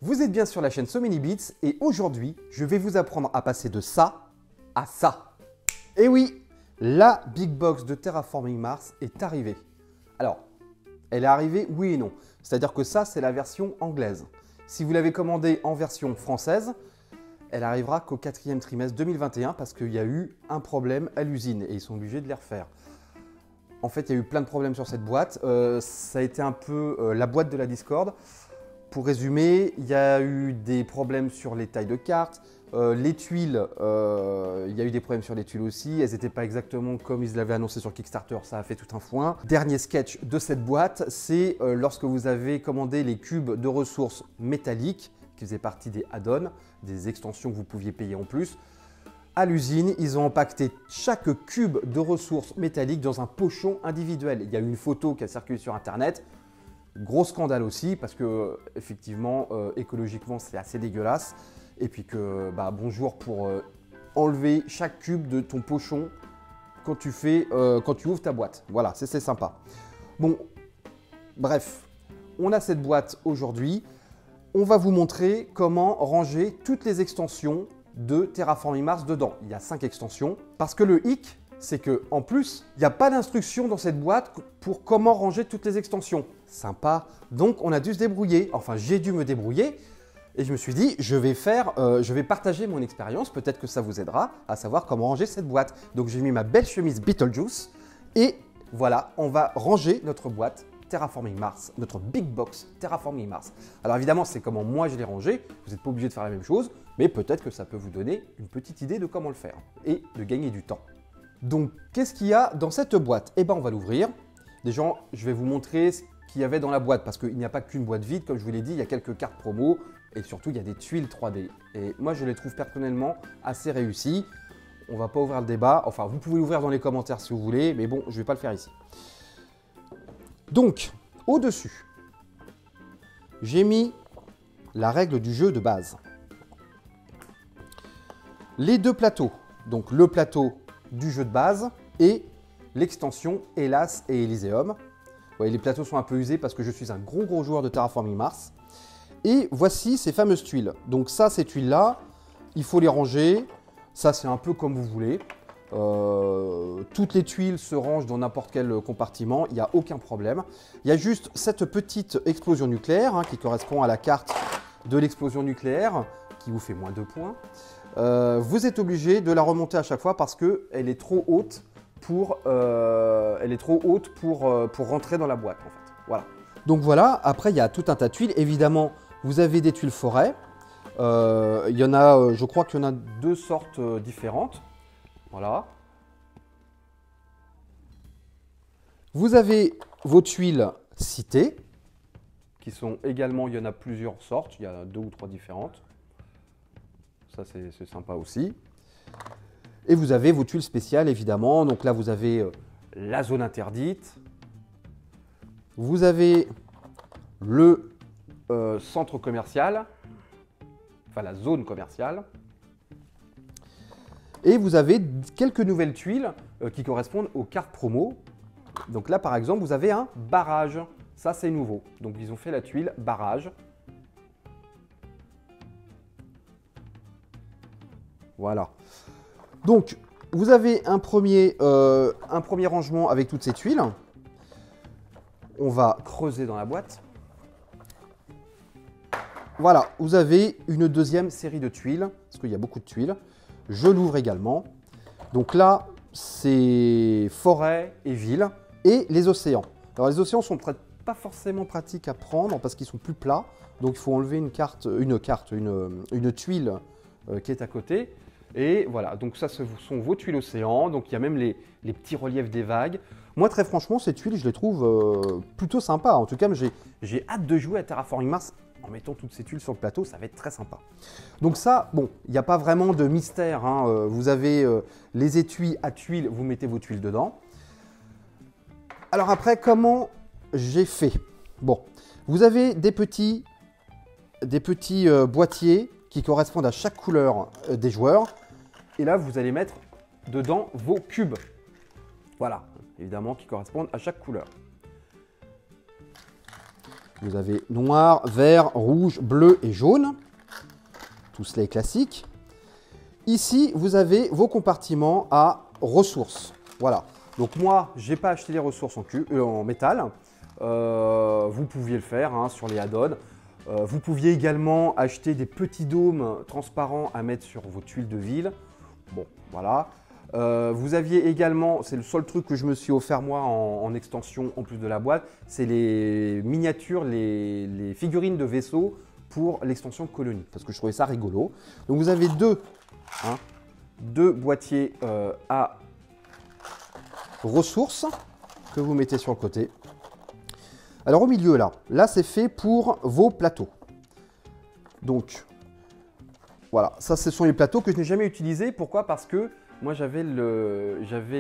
Vous êtes bien sur la chaîne So Many Bits et aujourd'hui, je vais vous apprendre à passer de ça à ça. Et oui, la Big Box de Terraforming Mars est arrivée. Alors, elle est arrivée oui et non. C'est-à-dire que ça, c'est la version anglaise. Si vous l'avez commandée en version française, elle arrivera qu'au 4e trimestre 2021 parce qu'il y a eu un problème à l'usine et ils sont obligés de les refaire. En fait, il y a eu plein de problèmes sur cette boîte. Ça a été un peu la boîte de la Discord. Pour résumer, il y a eu des problèmes sur les tailles de cartes, les tuiles, il y a eu des problèmes sur les tuiles aussi, elles n'étaient pas exactement comme ils l'avaient annoncé sur Kickstarter, ça a fait tout un foin. Dernier sketch de cette boîte, c'est lorsque vous avez commandé les cubes de ressources métalliques, qui faisaient partie des add-ons, des extensions que vous pouviez payer en plus. À l'usine, ils ont empaqueté chaque cube de ressources métalliques dans un pochon individuel. Il y a eu une photo qui a circulé sur Internet. Gros scandale aussi parce que effectivement écologiquement c'est assez dégueulasse et puis que bonjour pour enlever chaque cube de ton pochon quand tu ouvres ta boîte. Voilà, c'est sympa. Bon, bref, on a cette boîte aujourd'hui. On va vous montrer comment ranger toutes les extensions de Terraforming Mars dedans. Il y a 5 extensions parce que le hic, c'est qu'en plus, il n'y a pas d'instruction dans cette boîte pour comment ranger toutes les extensions. Sympa. Donc, on a dû se débrouiller. Enfin, j'ai dû me débrouiller. Et je me suis dit, je vais partager mon expérience. Peut-être que ça vous aidera à savoir comment ranger cette boîte. Donc, j'ai mis ma belle chemise Beetlejuice. Et voilà, on va ranger notre boîte Terraforming Mars, notre Big Box Terraforming Mars. Alors évidemment, c'est comment moi je l'ai rangé. Vous n'êtes pas obligé de faire la même chose. Mais peut-être que ça peut vous donner une petite idée de comment le faire. Et de gagner du temps. Donc, qu'est-ce qu'il y a dans cette boîte? Eh bien, on va l'ouvrir. Déjà, je vais vous montrer ce qu'il y avait dans la boîte parce qu'il n'y a pas qu'une boîte vide. Comme je vous l'ai dit, il y a quelques cartes promo et surtout, il y a des tuiles 3D. Et moi, je les trouve personnellement assez réussies. On ne va pas ouvrir le débat. Enfin, vous pouvez l'ouvrir dans les commentaires si vous voulez, mais bon, je ne vais pas le faire ici. Donc, au-dessus, j'ai mis la règle du jeu de base. Les deux plateaux. Donc, le plateau du jeu de base et l'extension Hélas et Elysium. Ouais, les plateaux sont un peu usés parce que je suis un gros joueur de Terraforming Mars. Et voici ces fameuses tuiles. Donc ça, ces tuiles-là, il faut les ranger. Ça, c'est un peu comme vous voulez. Toutes les tuiles se rangent dans n'importe quel compartiment. Il n'y a aucun problème. Il y a juste cette petite explosion nucléaire qui correspond à la carte de l'explosion nucléaire qui vous fait moins 2 points. Vous êtes obligé de la remonter à chaque fois parce qu'elle est trop haute pour rentrer dans la boîte en fait. Voilà. Donc voilà, après il y a tout un tas de tuiles. Évidemment, vous avez des tuiles forêt. Il y en a, je crois qu'il y en a 2 sortes différentes. Voilà. Vous avez vos tuiles citées, qui sont également, il y en a plusieurs sortes, il y a 2 ou 3 différentes. Ça, c'est sympa aussi. Et vous avez vos tuiles spéciales, évidemment. Donc là, vous avez la zone interdite. Vous avez le centre commercial. Enfin, la zone commerciale. Et vous avez quelques nouvelles tuiles qui correspondent aux cartes promo. Donc là, par exemple, vous avez un barrage. Ça, c'est nouveau. Donc, ils ont fait la tuile barrage. Voilà. Donc, vous avez un premier rangement avec toutes ces tuiles. On va creuser dans la boîte. Voilà, vous avez une deuxième série de tuiles, parce qu'il y a beaucoup de tuiles. Je l'ouvre également. Donc là, c'est forêt et ville et les océans. Alors, les océans sont pas forcément pratiques à prendre parce qu'ils sont plus plats. Donc, il faut enlever une tuile qui est à côté. Et voilà, donc ça, ce sont vos tuiles océans. Donc, il y a même les petits reliefs des vagues. Moi, très franchement, ces tuiles, je les trouve plutôt sympas. En tout cas, j'ai hâte de jouer à Terraforming Mars en mettant toutes ces tuiles sur le plateau. Ça va être très sympa. Donc ça, bon, il n'y a pas vraiment de mystère. Vous avez les étuis à tuiles, vous mettez vos tuiles dedans. Alors après, comment j'ai fait? Bon, vous avez des petits boîtiers qui correspondent à chaque couleur des joueurs. Et là, vous allez mettre dedans vos cubes. Voilà, évidemment, qui correspondent à chaque couleur. Vous avez noir, vert, rouge, bleu et jaune. Tout cela est classique. Ici, vous avez vos compartiments à ressources. Voilà. Donc moi, je n'ai pas acheté les ressources en métal. Vous pouviez le faire hein, sur les add-ons. Vous pouviez également acheter des petits dômes transparents à mettre sur vos tuiles de ville. Bon, voilà. Vous aviez également, c'est le seul truc que je me suis offert moi en extension en plus de la boîte, c'est les miniatures, les figurines de vaisseaux pour l'extension colonie, parce que je trouvais ça rigolo. Donc vous avez deux boîtiers à ressources que vous mettez sur le côté. Alors au milieu là c'est fait pour vos plateaux. Donc voilà, ça ce sont les plateaux que je n'ai jamais utilisés. Pourquoi? Parce que moi j'avais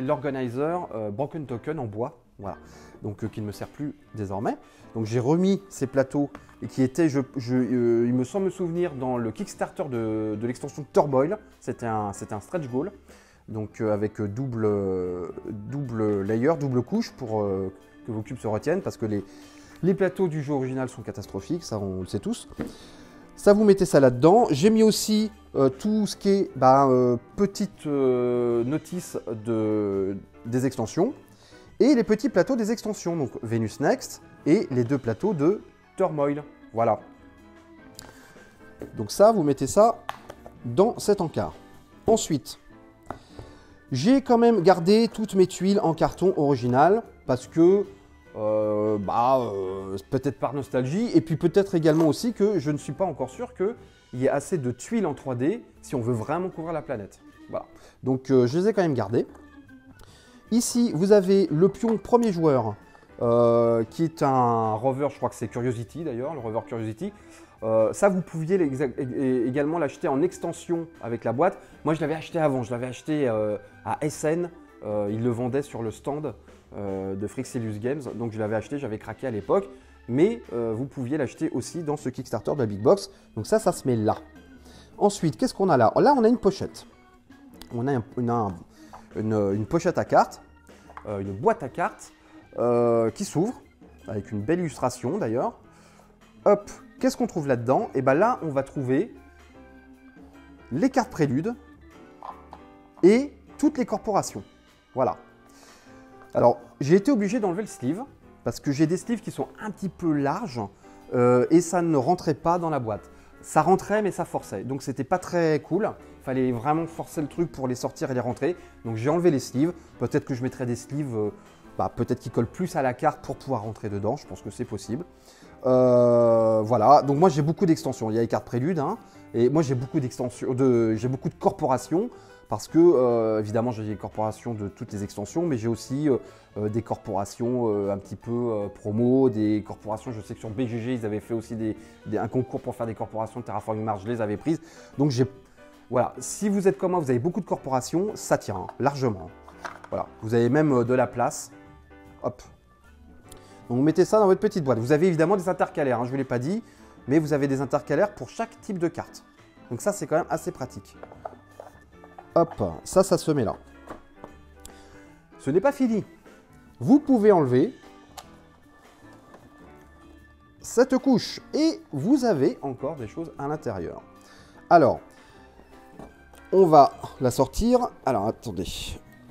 l'organizer Broken Token en bois, voilà, donc qui ne me sert plus désormais. Donc j'ai remis ces plateaux et qui étaient, il me semble me souvenir, dans le Kickstarter de l'extension Turboil. C'était un stretch goal, donc avec double layer, double couche pour que vos cubes se retiennent, parce que les plateaux du jeu original sont catastrophiques, ça on le sait tous. Ça, vous mettez ça là-dedans. J'ai mis aussi tout ce qui est petite notice des extensions et les petits plateaux des extensions, donc Venus Next et les deux plateaux de Turmoil. Voilà. Donc ça, vous mettez ça dans cet encart. Ensuite, j'ai quand même gardé toutes mes tuiles en carton original parce que peut-être par nostalgie, et puis peut-être également aussi que je ne suis pas encore sûr qu'il y ait assez de tuiles en 3D si on veut vraiment couvrir la planète. Voilà. Donc je les ai quand même gardées. Ici, vous avez le pion premier joueur, qui est un rover, je crois que c'est Curiosity d'ailleurs, le rover Curiosity. Ça, vous pouviez également l'acheter en extension avec la boîte. Moi, je l'avais acheté avant, je l'avais acheté à SN, ils le vendaient sur le stand de Frixelius Games, donc je l'avais acheté, j'avais craqué à l'époque, mais vous pouviez l'acheter aussi dans ce Kickstarter de la Big Box, donc ça se met là. Ensuite, qu'est-ce qu'on a là? Là, on a une pochette. On a une pochette à cartes, une boîte à cartes qui s'ouvre, avec une belle illustration d'ailleurs. Hop, qu'est-ce qu'on trouve là-dedans? Et bien là, on va trouver les cartes préludes et toutes les corporations. Voilà. Alors, j'ai été obligé d'enlever le sleeve parce que j'ai des sleeves qui sont un petit peu larges et ça ne rentrait pas dans la boîte. Ça rentrait, mais ça forçait. Donc, c'était pas très cool. Il fallait vraiment forcer le truc pour les sortir et les rentrer. Donc, j'ai enlevé les sleeves. Peut-être que je mettrai des sleeves, peut-être qui collent plus à la carte pour pouvoir rentrer dedans. Je pense que c'est possible. Voilà. Donc, moi, j'ai beaucoup d'extensions. Il y a les cartes préludes. Et moi, j'ai beaucoup d'extensions, j'ai beaucoup de corporations. Parce que, évidemment, j'ai des corporations de toutes les extensions, mais j'ai aussi des corporations un petit peu promo, des corporations, je sais que sur BGG, ils avaient fait aussi un concours pour faire des corporations de Terraforming Mars, je les avais prises. Donc, voilà, si vous êtes comme moi, vous avez beaucoup de corporations, ça tient, largement. Voilà, vous avez même de la place. Hop. Donc, vous mettez ça dans votre petite boîte. Vous avez évidemment des intercalaires, je ne vous l'ai pas dit, mais vous avez des intercalaires pour chaque type de carte. Donc, ça, c'est quand même assez pratique. Hop, ça se met là. Ce n'est pas fini. Vous pouvez enlever cette couche et vous avez encore des choses à l'intérieur. Alors, on va la sortir. Alors, attendez.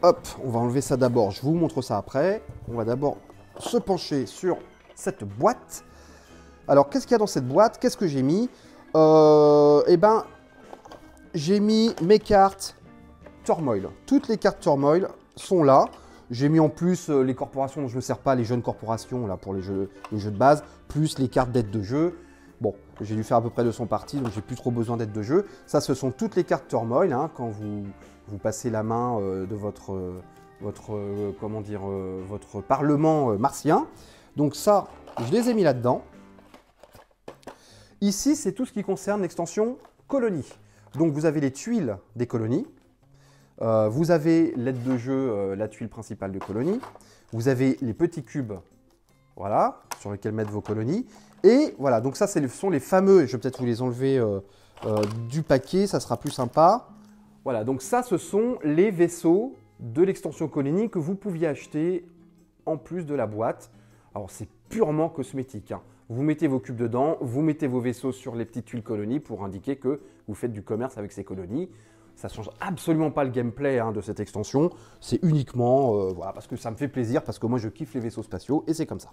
Hop, on va enlever ça d'abord. Je vous montre ça après. On va d'abord se pencher sur cette boîte. Alors, qu'est-ce qu'il y a dans cette boîte? Qu'est-ce que j'ai mis? J'ai mis mes cartes Turmoil. Toutes les cartes Turmoil sont là. J'ai mis en plus les corporations dont je ne me sers pas, les jeunes corporations là, pour les jeux de base, plus les cartes d'aide de jeu. Bon, j'ai dû faire à peu près 200 parties, donc j'ai plus trop besoin d'aide de jeu. Ça, ce sont toutes les cartes Turmoil, quand vous passez la main de votre parlement martien. Donc ça, je les ai mis là-dedans. Ici, c'est tout ce qui concerne l'extension colonie. Donc vous avez les tuiles des colonies. Vous avez l'aide de jeu, la tuile principale de colonie. Vous avez les petits cubes, voilà, sur lesquels mettre vos colonies. Et voilà, donc ça, ce sont les fameux, je vais peut-être vous les enlever du paquet, ça sera plus sympa. Voilà, donc ça, ce sont les vaisseaux de l'extension colonie que vous pouviez acheter en plus de la boîte. Alors, c'est purement cosmétique. Vous mettez vos cubes dedans, vous mettez vos vaisseaux sur les petites tuiles colonies pour indiquer que vous faites du commerce avec ces colonies. Ça ne change absolument pas le gameplay de cette extension. C'est uniquement voilà, parce que ça me fait plaisir, parce que moi je kiffe les vaisseaux spatiaux et c'est comme ça.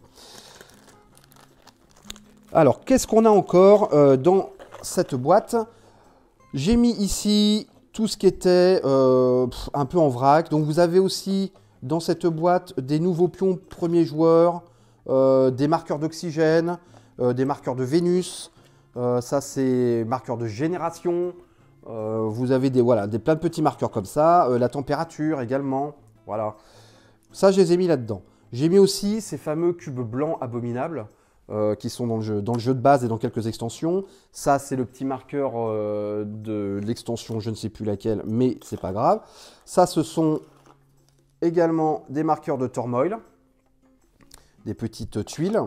Alors, qu'est-ce qu'on a encore dans cette boîte? J'ai mis ici tout ce qui était un peu en vrac. Donc, vous avez aussi dans cette boîte des nouveaux pions premiers joueurs, des marqueurs d'oxygène, des marqueurs de Vénus. Ça, c'est marqueurs de génération. Vous avez plein de petits marqueurs comme ça. La température également. Voilà. Ça, je les ai mis là-dedans. J'ai mis aussi ces fameux cubes blancs abominables. Qui sont dans le jeu de base et dans quelques extensions. Ça, c'est le petit marqueur de l'extension, je ne sais plus laquelle, mais c'est pas grave. Ça, ce sont également des marqueurs de turmoil, des petites tuiles.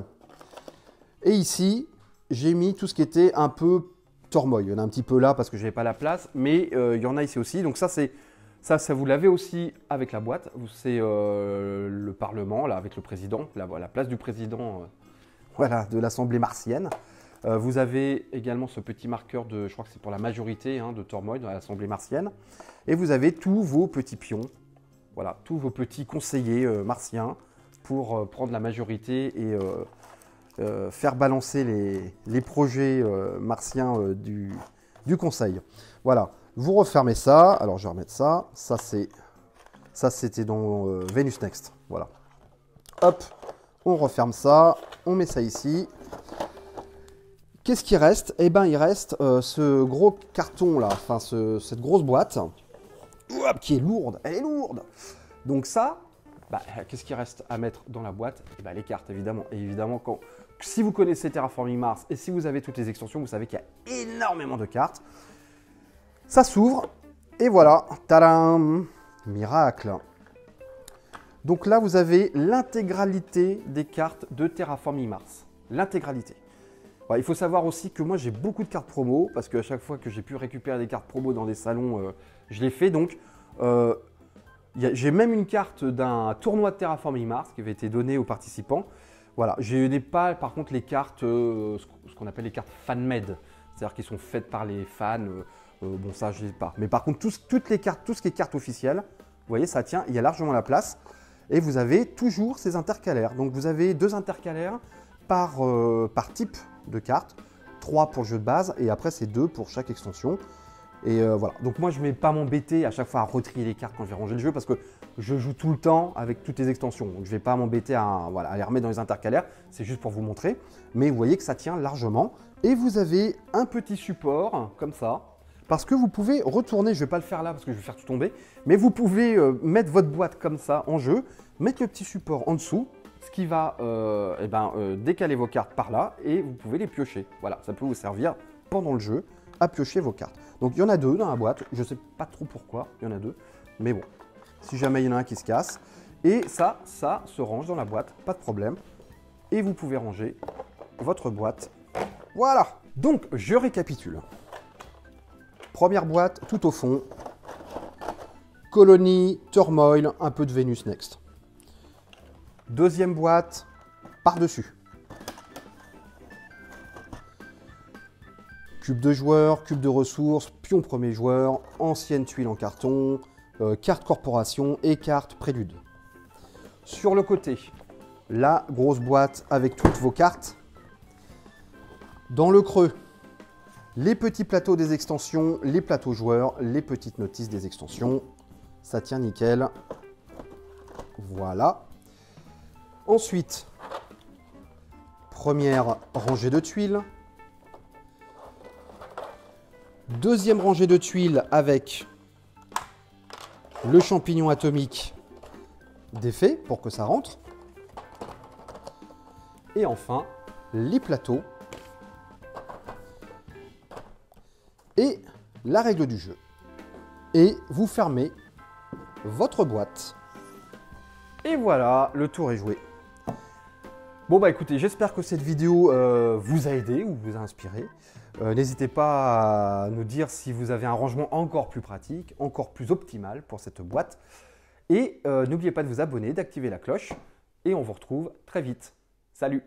Et ici, j'ai mis tout ce qui était un peu turmoil. Il y en a un petit peu là parce que je n'avais pas la place, mais il y en a ici aussi. Donc ça, vous l'avez aussi avec la boîte. C'est le Parlement, là, avec le président, la place du président. Voilà, de l'Assemblée martienne. Vous avez également ce petit marqueur je crois que c'est pour la majorité de Tormoy dans l'Assemblée martienne. Et vous avez tous vos petits pions, voilà, tous vos petits conseillers martiens pour prendre la majorité et faire balancer les projets martiens du Conseil. Voilà, vous refermez ça. Alors je vais remettre ça. Ça c'était dans Venus Next. Voilà. Hop. On referme ça, on met ça ici. Qu'est-ce qui reste? Eh bien, il reste ce gros carton là, enfin cette grosse boîte, qui est lourde, elle est lourde. Donc ça, qu'est-ce qui reste à mettre dans la boîte? Eh ben, les cartes, évidemment. Et évidemment, si vous connaissez Terraforming Mars et si vous avez toutes les extensions, vous savez qu'il y a énormément de cartes. Ça s'ouvre, et voilà, tadam, miracle. Donc là, vous avez l'intégralité des cartes de Terraforming Mars. L'intégralité. Il faut savoir aussi que moi, j'ai beaucoup de cartes promo, parce qu'à chaque fois que j'ai pu récupérer des cartes promo dans des salons, je les fais. Donc, j'ai même une carte d'un tournoi de Terraforming Mars qui avait été donnée aux participants. Voilà, je n'ai pas, par contre, les cartes, ce qu'on appelle les cartes fan-made, c'est-à-dire qui sont faites par les fans. Bon, ça, je ne les ai pas. Mais par contre, toutes les cartes, tout ce qui est cartes officielles, vous voyez, ça tient, il y a largement la place. Et vous avez toujours ces intercalaires. Donc vous avez 2 intercalaires par type de carte. 3 pour le jeu de base et après c'est 2 pour chaque extension. Et voilà. Donc moi je ne vais pas m'embêter à chaque fois à retrier les cartes quand je vais ranger le jeu parce que je joue tout le temps avec toutes les extensions. Donc je ne vais pas m'embêter à les remettre dans les intercalaires. C'est juste pour vous montrer. Mais vous voyez que ça tient largement. Et vous avez un petit support comme ça. Parce que vous pouvez retourner, je ne vais pas le faire là parce que je vais faire tout tomber, mais vous pouvez mettre votre boîte comme ça en jeu, mettre le petit support en dessous, ce qui va décaler vos cartes par là et vous pouvez les piocher. Voilà, ça peut vous servir pendant le jeu à piocher vos cartes. Donc il y en a 2 dans la boîte, je ne sais pas trop pourquoi, il y en a 2, mais bon, si jamais il y en a un qui se casse. Et ça se range dans la boîte, pas de problème. Et vous pouvez ranger votre boîte. Voilà, donc je récapitule. Première boîte, tout au fond. Colonie, Turmoil, un peu de Venus Next. Deuxième boîte, par-dessus. Cube de joueurs, cube de ressources, pion premier joueur, ancienne tuile en carton, carte corporation et carte prélude. Sur le côté, la grosse boîte avec toutes vos cartes. Dans le creux, les petits plateaux des extensions, les plateaux joueurs, les petites notices des extensions. Ça tient nickel. Voilà. Ensuite, première rangée de tuiles. Deuxième rangée de tuiles avec le champignon atomique défait pour que ça rentre. Et enfin, les plateaux. Et la règle du jeu. Et vous fermez votre boîte. Et voilà, le tour est joué. Bon bah écoutez, j'espère que cette vidéo vous a aidé ou vous a inspiré. N'hésitez pas à nous dire si vous avez un rangement encore plus pratique, encore plus optimal pour cette boîte. Et n'oubliez pas de vous abonner, d'activer la cloche. Et on vous retrouve très vite. Salut!